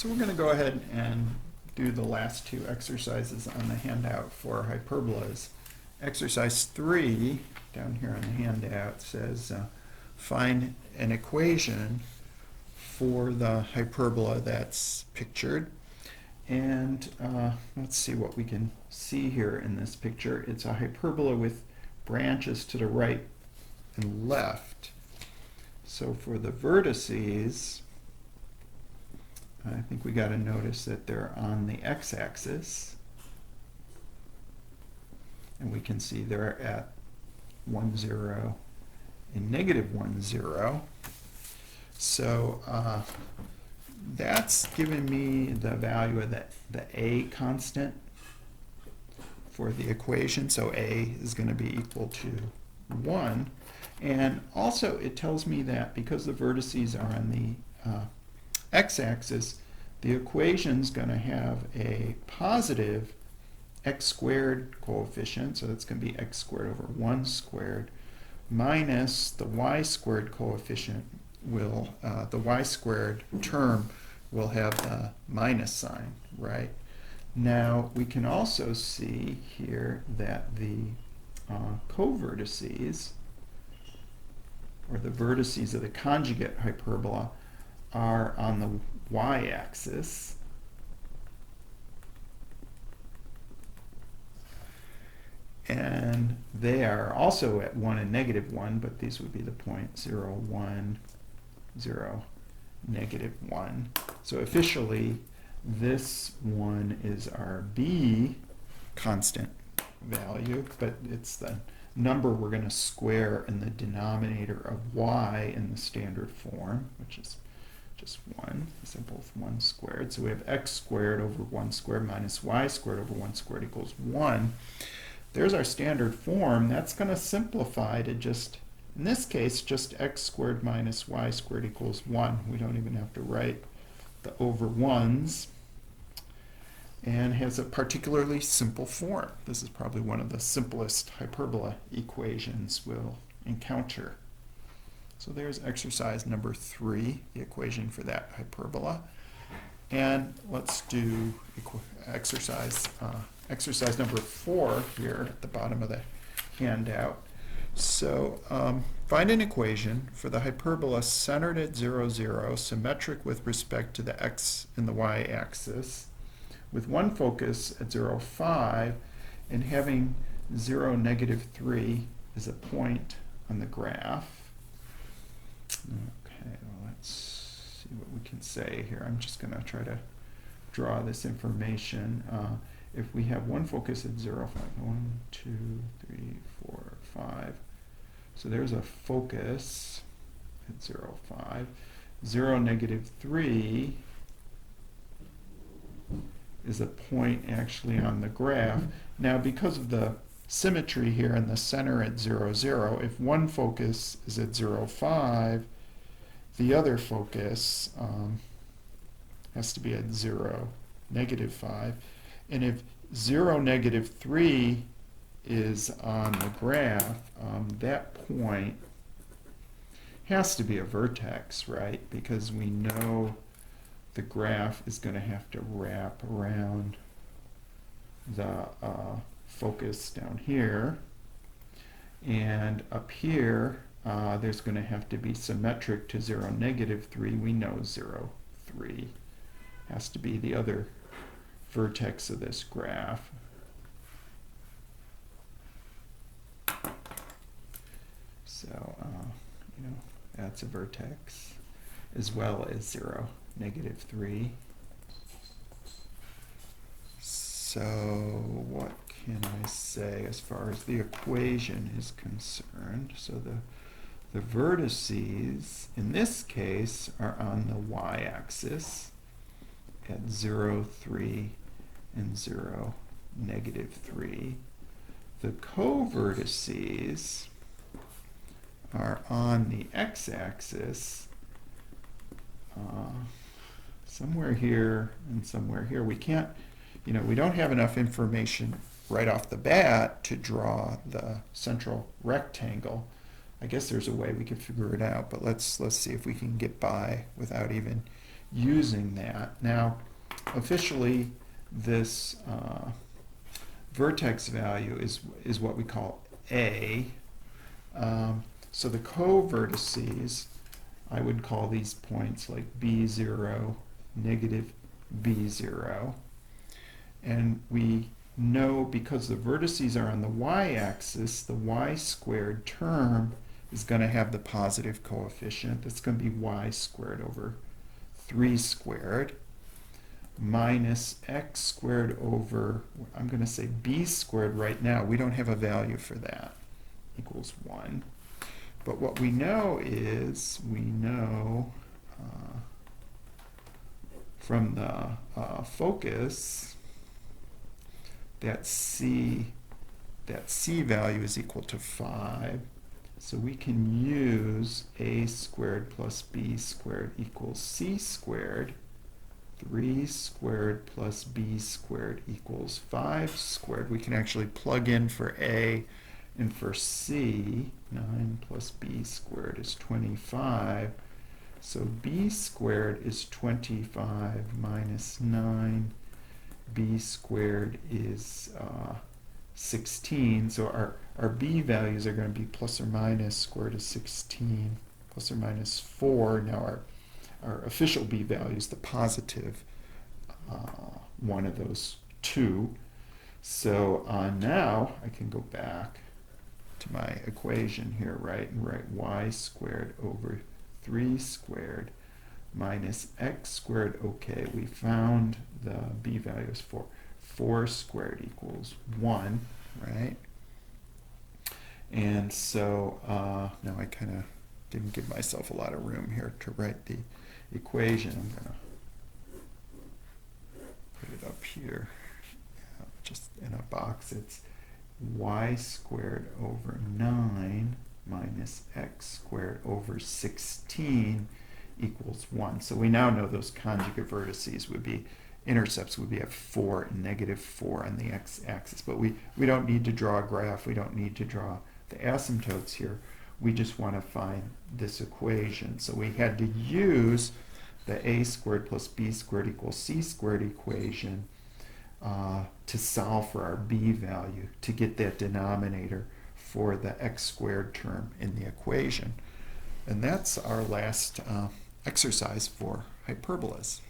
So we're going to go ahead and do the last two exercises on the handout for hyperbolas. Exercise 3 down here on the handout says find an equation for the hyperbola that's pictured. And let's see what we can see here in this picture. It's a hyperbola with branches to the right and left. So for the vertices, I think we got to notice that they're on the x-axis. And we can see they're at 1, 0, and negative 1, 0. So that's giving me the value of the a constant for the equation. So a is going to be equal to 1. And also it tells me that because the vertices are on the x-axis, the equation's going to have a positive x squared coefficient, so that's going to be x squared over 1 squared, minus the y squared coefficient will, the y squared term will have the minus sign, right? Now we can also see here that the covertices, or the vertices of the conjugate hyperbola, are on the y-axis. And they are also at 1 and negative 1, but these would be the point 0, 1, 0, negative 1. So officially, this one is our b constant value, but it's the number we're going to square in the denominator of y in the standard form, which is just 1, so both 1 squared. So we have x squared over 1 squared minus y squared over 1 squared equals 1. There's our standard form. That's going to simplify to just, in this case, just x squared minus y squared equals 1. We don't even have to write the over 1s. And has a particularly simple form. This is probably one of the simplest hyperbola equations we'll encounter. So there's exercise number 3, the equation for that hyperbola. And let's do exercise number 4 here at the bottom of the handout. So find an equation for the hyperbola centered at 0, 0, symmetric with respect to the x and the y-axis, with one focus at 0, 5, and having 0, negative 3 as a point on the graph. Okay, well, let's see what we can say here. I'm just going to try to draw this information. If we have one focus at 0, 5, 1, 2, 3, 4, 5. So there's a focus at 0, 5. 0, negative 3 is a point actually on the graph. Now, because of the symmetry here in the center at 0, 0, if one focus is at 0, 5, the other focus has to be at 0, negative 5. And if 0, negative 3 is on the graph, that point has to be a vertex, right? Because we know the graph is going to have to wrap around the focus down here. And up here, there's going to have to be symmetric to 0, negative 3. We know 0, 3 has to be the other vertex of this graph. So, that's a vertex, as well as 0, negative 3. So what can I say as far as the equation is concerned? So the vertices, in this case, are on the y-axis at 0, 3, and 0, negative 3. The covertices are on the x-axis, somewhere here and somewhere here. We can't, we don't have enough information right off the bat to draw the central rectangle. I guess there's a way we could figure it out, but let's see if we can get by without even using that. Now, officially, this vertex value is what we call A. So the co-vertices, I would call these points like B0, negative B0. And we know because the vertices are on the y-axis, the y-squared term is going to have the positive coefficient. That's going to be y squared over 3 squared minus x squared over, I'm going to say b squared right now. We don't have a value for that, equals 1. But what we know is, we know from the focus that C value is equal to 5. So we can use a squared plus b squared equals c squared. 3 squared plus b squared equals 5 squared. We can actually plug in for a and for c. 9 plus b squared is 25. So b squared is 25 minus 9. B squared is 16. So our b values are going to be plus or minus square root of 16, plus or minus 4. Now our official b value is the positive one of those two. So now I can go back to my equation here, right, and write y squared over 3 squared minus x squared. Okay, we found the b value is 4. 4 squared equals 1, right? And so now I kind of didn't give myself a lot of room here to write the equation. I'm going to put it up here, just in a box. It's y squared over 9 minus x squared over 16 equals 1. So we now know those conjugate vertices would be, intercepts would be at 4 and negative 4 on the x-axis. But we don't need to draw a graph. We don't need to draw the asymptotes here. We just want to find this equation. So we had to use the a squared plus b squared equals c squared equation to solve for our b value, to get that denominator for the x squared term in the equation. And that's our last exercise for hyperbolas.